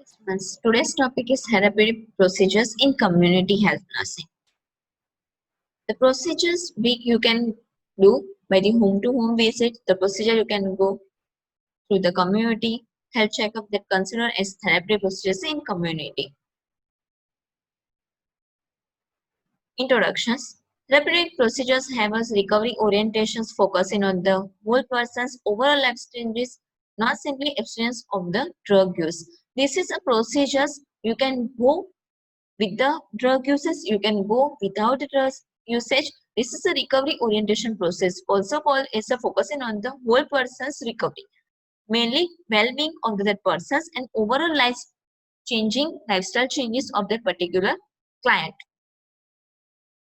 Students, today's topic is therapeutic procedures in community health nursing. The procedures you can do by the home-to-home visit. The procedure you can go through the community health checkup that considered as therapeutic procedures in community. Introductions. Therapeutic procedures have a recovery orientations focusing on the whole person's overall life changes, not simply abstinence of the drug use. This is a procedures you can go with the drug uses, you can go without the drug usage. This is a recovery orientation process, also called as a focusing on the whole person's recovery, mainly well-being of that person's and overall life changing lifestyle changes of that particular client.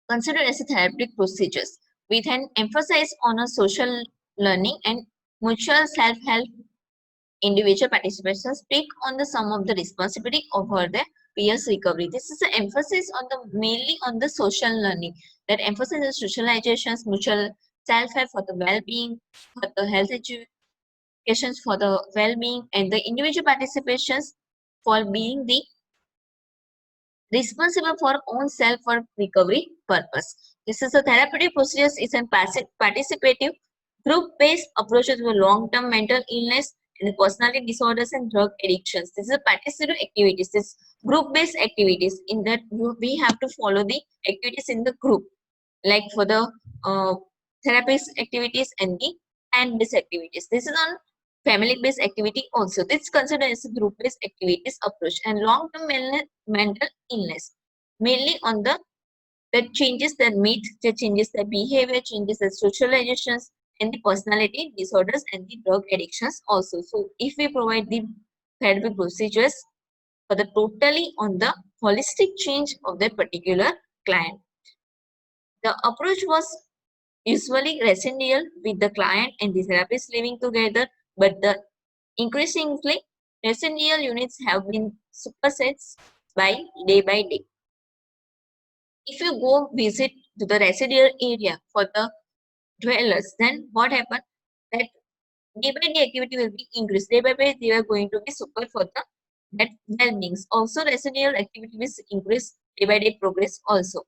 Considered as a therapeutic procedures with an emphasis on a social learning and mutual self-help. Individual participants take on the sum of the responsibility over the peers recovery. This is an emphasis on the mainly on the social learning that emphasizes socializations, mutual self-help for the well-being, for the health educations for the well-being, and the individual participations for being the responsible for own self for recovery purpose. This is a therapeutic procedure is a participative group-based approach to long-term mental illness and personality disorders and drug addictions. This is a participative activities. This group-based activities in that we have to follow the activities in the group, like for the therapist activities and based activities. This is on family-based activity also. This is considered as a group-based activities approach and long-term mental illness, mainly on the changes that meet, the changes the behavior, changes the socializations, and the personality disorders and the drug addictions also. So if we provide the therapy procedures for the totally on the holistic change of that particular client. The approach was usually residual with the client and the therapist living together, but the increasingly residual units have been superseded by day. If you go visit to the residual area for the dwellers, then what happened? That day by day activity will be increased. Day by day, they are going to be super for the that well-beings. Also, residual activity will increase day by day progress also.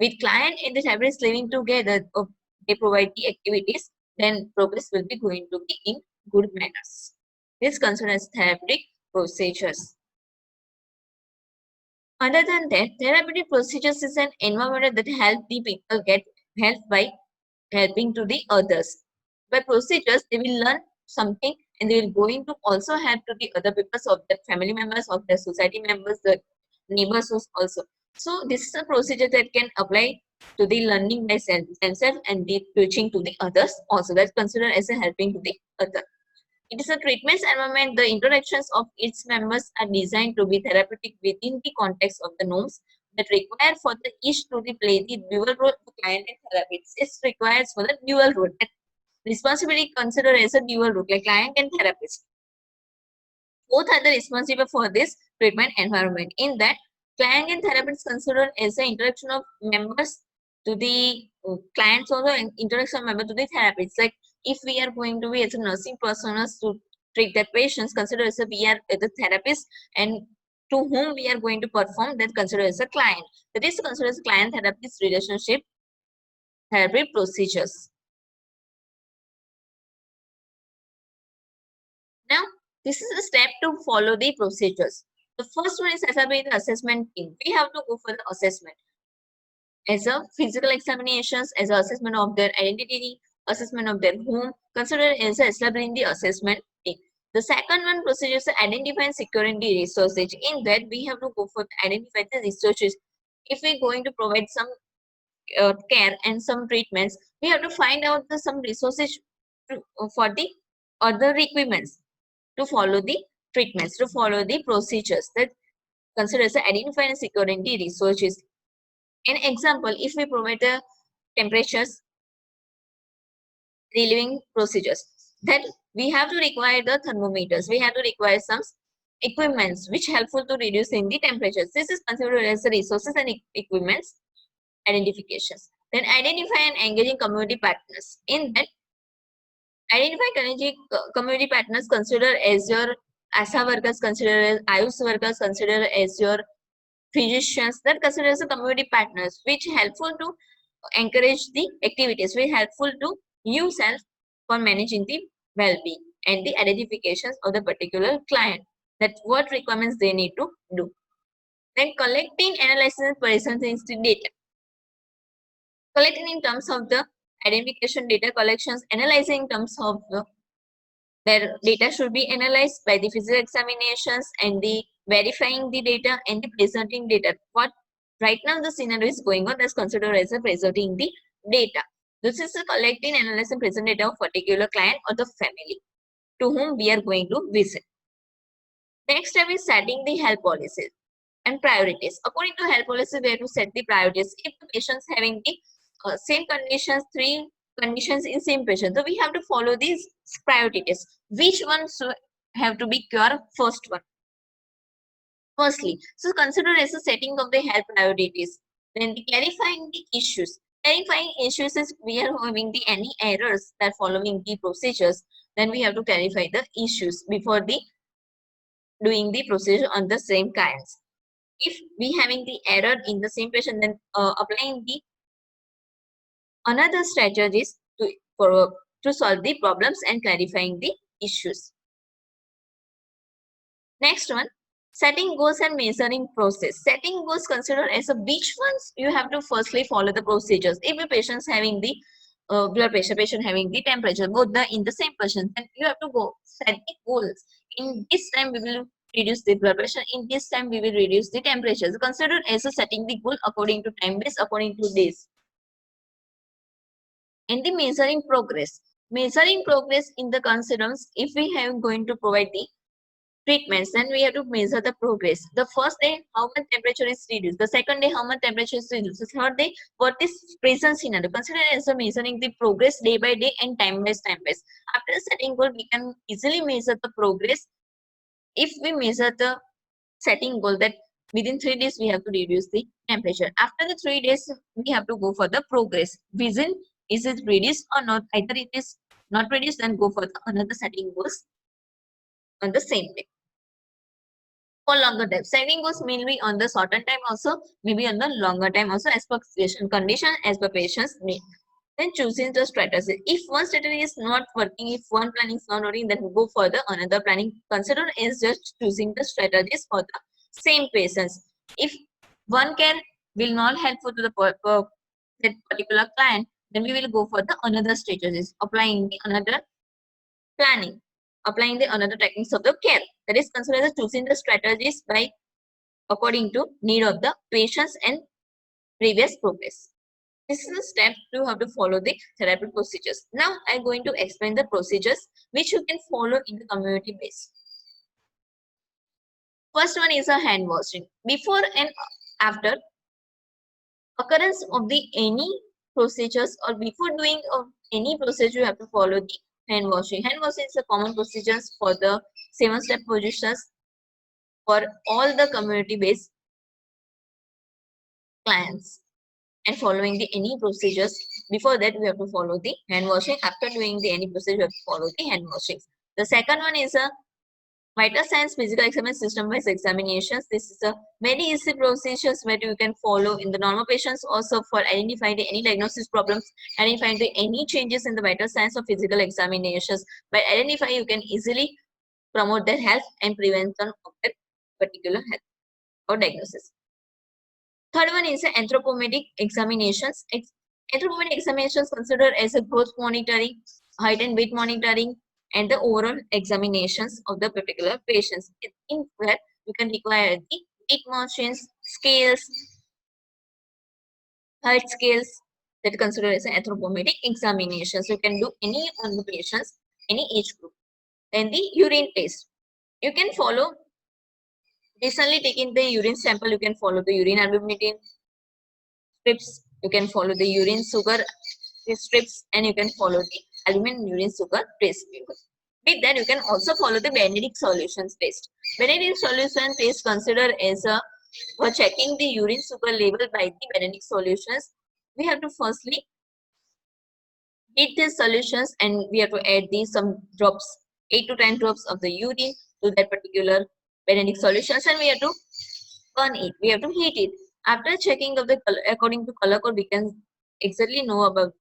With client and the therapist living together, they provide the activities, then progress will be going to be in good manners. This considered as therapeutic procedures. Other than that, therapeutic procedures is an environment that help the people get help by helping to the others. By procedures, they will learn something and they will going to also help to the other people of their family members, of their society members, the neighbors also. So this is a procedure that can apply to the learning by themselves and the teaching to the others also. That's considered as a helping to the other. It is a treatment environment. The interactions of its members are designed to be therapeutic within the context of the norms that require for the each to play the dual role of client and therapist. It requires for the dual role. That responsibility considered as a dual role, like client and therapist. Both are the responsible for this treatment environment. In that, client and therapist considered as the interaction of members to the clients or the interaction of member to the therapist. Like if we are going to be as a nursing personas to treat the patients, consider as a we are the therapist, and to whom we are going to perform that considered as a client. That is considered as client therapist relationship therapy procedures. Now, this is a step to follow the procedures. The first one is establish the assessment team. We have to go for the assessment. As a physical examinations, as an assessment of their identity, assessment of their home, consider as establishing the assessment team. The second one procedure is identify and securing the resources. In that, we have to go for identify the resources. If we're going to provide some care and some treatments, we have to find out some resources for the other requirements to follow the treatments, to follow the procedures that considers identifying and securing the resources. An example, if we provide the temperatures relieving procedures, then we have to require the thermometers. We have to require some equipments which helpful to reducing the temperatures. This is considered as the resources and equipments identifications. Then identify and engaging community partners. In that, identify community partners considered as your ASA workers considered as AYUS workers considered as your physicians, that considered as the community partners, which helpful to encourage the activities, which helpful to you self for managing the well-being and the identifications of the particular client, that what requirements they need to do. Then collecting, analyzing, and presenting the data. Collecting in terms of the identification data collections, analyzing in terms of the their data should be analyzed by the physical examinations and the verifying the data and the presenting data. What right now the scenario is going on, that's considered as a presenting the data. This is a collecting, analyzing, present data of particular client or the family to whom we are going to visit. Next step is setting the health policies and priorities. According to health policy, we have to set the priorities. If the patient's having the same conditions, 3 conditions in same patient, so we have to follow these priorities. Which ones have to be cure? First one. Firstly, so consider as a setting of the health priorities. Then the clarifying the issues. Clarifying issues is we are having the any errors that following the procedures. Then we have to clarify the issues before the doing the procedure on the same kinds. If we having the error in the same patient, then applying the another strategies to solve the problems and clarifying the issues. Next one, setting goals and measuring process. Setting goals considered as a which ones you have to firstly follow the procedures. If your patient's having the blood pressure, patient having the temperature, both the in the same patient, then you have to go set the goals. In this time we will reduce the blood pressure. In this time we will reduce the temperatures. Considered as a setting the goal according to time base, according to days. And the measuring progress. Measuring progress in the considerations, if we have going to provide the treatments, then we have to measure the progress. The first day, how much temperature is reduced. The second day, how much temperature is reduced. The third day, what is present scenario. Consider as a measuring the progress day by day and time by time base. After setting goal, we can easily measure the progress. If we measure the setting goal that within 3 days we have to reduce the temperature. After the 3 days, we have to go for the progress. Vision, is it reduced or not? Either it is not reduced, then go for the another setting goals on the same day. For longer time, setting goals mainly on the shorter time also, maybe on the longer time also, as per patient condition, as per patient's need. Then choosing the strategy. If one strategy is not working, if one planning is not working, then go for the another planning. Consider is just choosing the strategies for the same patients. If one care will not helpful to the that particular client, then we will go for the another strategies, applying the another planning, applying the another techniques of the care. That is considered as choosing the strategies by according to need of the patients and previous progress. This is the step you have to follow the therapy procedures. Now I'm going to explain the procedures which you can follow in the community base. First one is a hand washing. Before and after occurrence of the any procedures or before doing of any procedure, you have to follow the hand washing. Hand washing is a common procedures for the 7-step procedures for all the community based clients. And following the any procedures, before that we have to follow the hand washing. After doing the any procedure, we have to follow the hand washing. The second one is a vital signs physical examination system based examinations. This is a very easy procedures where you can follow in the normal patients also for identifying any diagnosis problems, identifying any changes in the vital signs of physical examinations. By identifying, you can easily promote their health and prevention of that particular health or diagnosis. Third one is anthropometric examinations. Anthropometric examinations considered as a growth monitoring, height and weight monitoring, and the overall examinations of the particular patients. In where you can require the weight motions, scales, height scales that considered as an anthropometric examinations. You can do any on the patients, any age group. Then the urine test. You can follow. Recently taking the urine sample, you can follow the urine albumin strips, you can follow the urine sugar strips, and you can follow the albumin urine sugar test. With that, you can also follow the Benedict solutions test. Benedict solution test considered as a for checking the urine sugar level by the Benedict solutions. We have to firstly heat the solutions and we have to add some drops, 8 to 10 drops of the urine. to that particular bending solutions, and we have to burn it. We have to heat it. After checking of the color, according to color code, we can exactly know about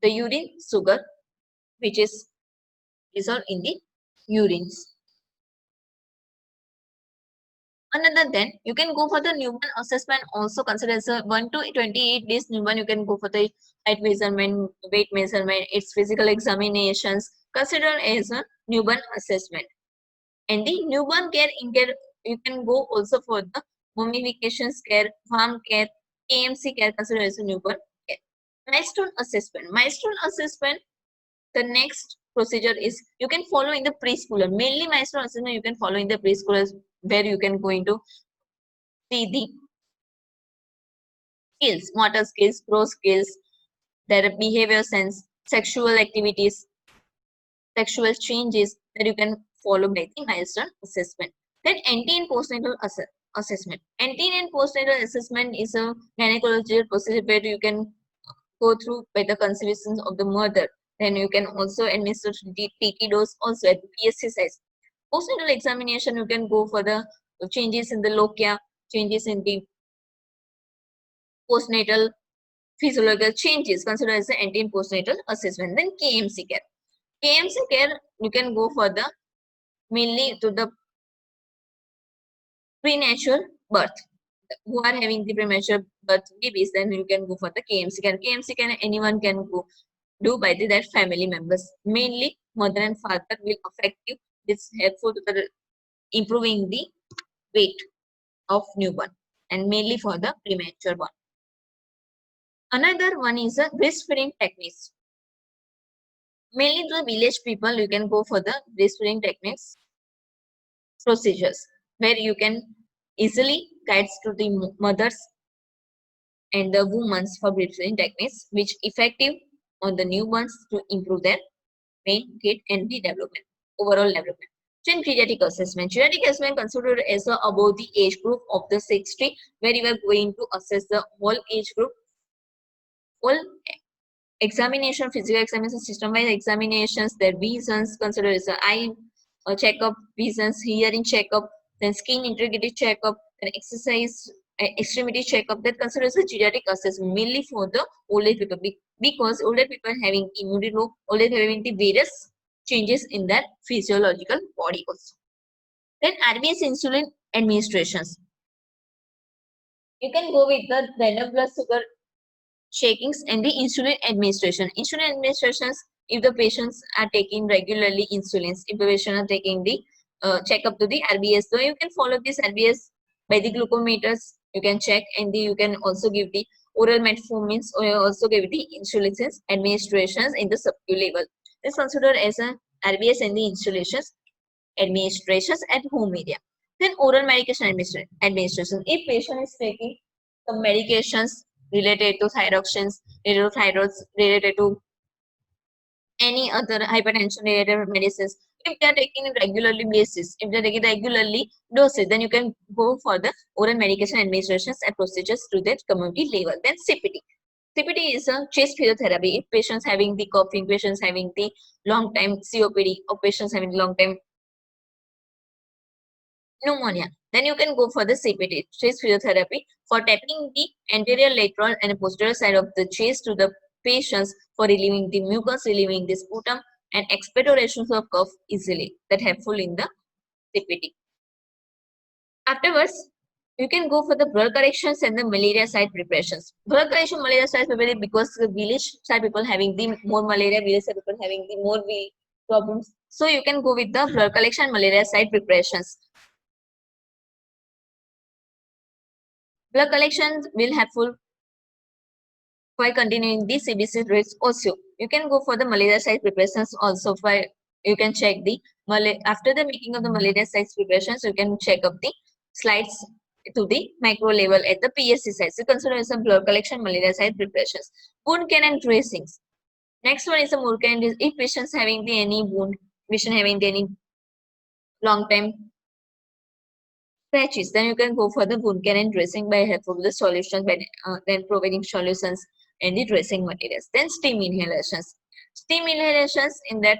the urine sugar, which is dissolved in the urines. Another then, you can go for the Newborn assessment, also considered as a 1 to 28 days newborn. You can go for the height measurement, weight measurement, its physical examinations, considered as a newborn assessment. And the newborn care in care, you can go also for the mummification care, farm care, KMC care, considered as a newborn care. Milestone assessment. Milestone assessment, the next procedure is you can follow in the preschooler. Mainly milestone assessment you can follow in the preschoolers, where you can go into see the skills, motor skills, pro skills, their behavior sense, sexual activities, sexual changes that you can follow by the milestone assessment. Then anti and postnatal assessment. Anti and postnatal assessment is a gynecological procedure where you can go through by the consideration of the mother. Then you can also administer the TT dose also at the PSC size. Postnatal examination, you can go for the changes in the lochia, changes in the postnatal physiological changes considered as the anti and postnatal assessment. Then KMC care. KMC care, you can go for the mainly to the prenatal birth. Who are having the premature birth babies, then you can go for the KMC care. KMC care anyone can go do by their family members. Mainly mother and father will affect you. It's helpful to the improving the weight of newborn and mainly for the premature one. Another one is a breastfeeding techniques. Mainly to village people, you can go for the breastfeeding techniques procedures where you can easily guides to the mothers and the women's for breastfeeding techniques which effective on the newborns to improve their main kid and the development, overall development. Then pediatric assessment. Pediatric assessment considered as above the age group of the 60, where you are going to assess the whole age group, whole examination, physical examination, system-wise examinations, their visions considered as eye checkup, visions, hearing checkup, then skin integrity checkup, then exercise extremity checkup. That considers a geriatric assessment mainly for the older people because older people having immunity low, older people having the various changes in their physiological body also. Then RBS insulin administrations. You can go with the random blood sugar shakings and the insulin administration. Insulin administrations, if the patients are taking regularly insulins, if the patients are taking the checkup to the RBS, so you can follow this RBS by the glucometers. You can check and you can also give the oral metformins or you also give the insulin administrations in the sub-Q level. This is considered as a RBS and the installations administrations at home area. Then oral medication administration. If patient is taking some medications related to thyroxines, related to thyroids, related to any other hypertension related medicines, if they are taking it regularly basis, if they are taking regularly doses, then you can go for the oral medication administrations and procedures to that community level. Then CPT. CPT is a chest physiotherapy. If patients having the coughing, patients having the long time COPD, or patients having long time pneumonia, then you can go for the CPT, chest physiotherapy, for tapping the anterior lateral and posterior side of the chest to the patients for relieving the mucus, relieving the sputum, and expectorations of cough easily. That helpful in the CPT. Afterwards, you can go for the blood corrections and the malaria side preparations. Blood correction, malaria side preparation, because the village side people having the more malaria, village side people having the more problems. So you can go with the blood collection, malaria side preparations. Blood collection will helpful by continuing the CBC rates also. You can go for the malaria site preparations also. For you can check the after the making of the malaria site preparations, you can check up the slides to the micro level at the PSC site. So consider as a blood collection, malaria site preparations. Wound care and dressings. Next one is a wound care. If patients having the any wound, patient having the any long time scratches, then you can go for the wound care and dressing by help of the solutions, by then providing solutions and the dressing materials. Then steam inhalations. Steam inhalations, in that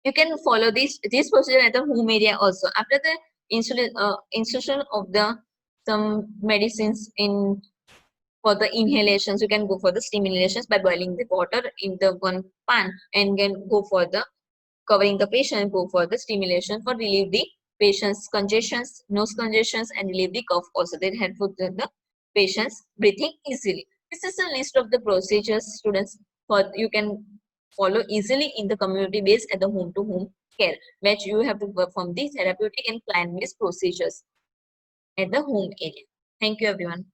You can follow this procedure at the home area also. After the institution of the some medicines in for the inhalations, you can go for the stimulations by boiling the water in the one pan, and then go for the covering the patient, go for the stimulation for relieve the patient's congestions, nose congestions, and relieve the cough also. They helpful to the patient's breathing easily. This is a list of the procedures students for you can follow easily in the community based at the home to home care, which you have to perform the therapeutic and plan based procedures at the home area. Thank you everyone.